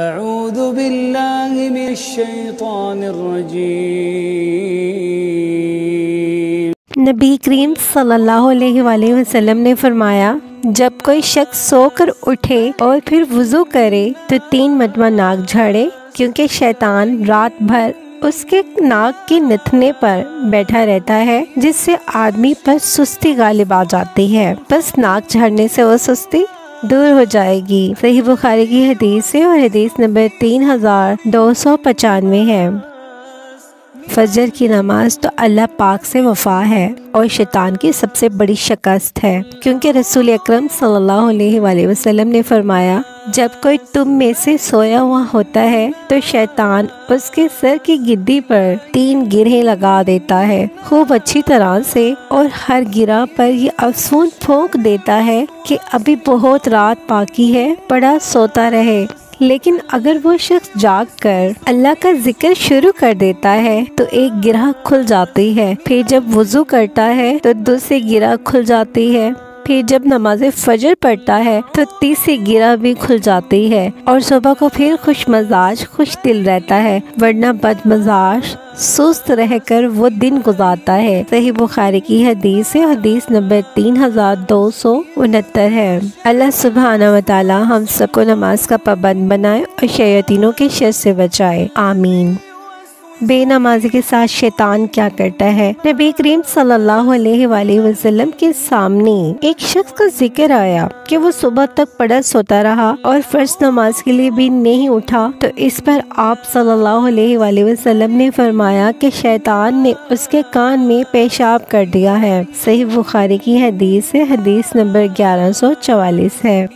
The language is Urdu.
اعوذ باللہ من الشیطان الرجیم۔ نبی کریم صلی اللہ علیہ وآلہ وسلم نے فرمایا، جب کوئی شخص سو کر اٹھے اور پھر وضو کرے تو 3 مرتبہ ناک جھاڑے، کیونکہ شیطان رات بھر اس کے ناک کے نتھنے پر بیٹھا رہتا ہے، جس سے آدمی پر سستی غالب آ جاتی ہے۔ بس ناک جھاڑنے سے وہ سستی دور ہو جائے گی۔ صحیح بخاری کی حدیث ہے اور حدیث نمبر 3295 ہے۔ فجر کی نماز تو اللہ پاک سے وفا ہے اور شیطان کی سب سے بڑی شکست ہے، کیونکہ رسول اکرم صلی اللہ علیہ وآلہ وسلم نے فرمایا، جب کوئی تم میں سے سویا ہوا ہوتا ہے تو شیطان اس کے سر کی گدی پر 3 گرہیں لگا دیتا ہے خوب اچھی طرح سے، اور ہر گرہ پر یہ افسون پھونک دیتا ہے کہ ابھی بہت رات باقی ہے، پڑا سوتا رہے۔ لیکن اگر وہ شخص جاگ کر اللہ کا ذکر شروع کر دیتا ہے تو ایک گرہ کھل جاتی ہے، پھر جب وضو کرتا ہے تو دوسری گرہ کھل جاتی ہے، پھر جب نماز فجر پڑھتا ہے تو تیسری گرہ بھی کھل جاتی ہے، اور صبح کو پھر خوش مزاج خوش دل رہتا ہے، ورنہ بد مزاج سست رہ کر وہ دن گزارتا ہے۔ صحیح بخاری کی حدیث ہے، حدیث نمبر 3269 ہے۔ اللہ سبحانہ وتعالی ہم سب کو نماز کا پابند بنائے اور شیاطینوں کے شر سے بچائے، آمین۔ بے نمازی کے ساتھ شیطان کیا کرتا ہے؟ نبی کریم صلی اللہ علیہ وآلہ وسلم کے سامنے ایک شخص کا ذکر آیا کہ وہ صبح تک پڑا سوتا رہا اور فرض نماز کے لیے بھی نہیں اٹھا، تو اس پر آپ صلی اللہ علیہ وآلہ وسلم نے فرمایا کہ شیطان نے اس کے کان میں پیشاب کر دیا ہے۔ صحیح بخاری کی حدیث ہے، حدیث نمبر 1144 ہے۔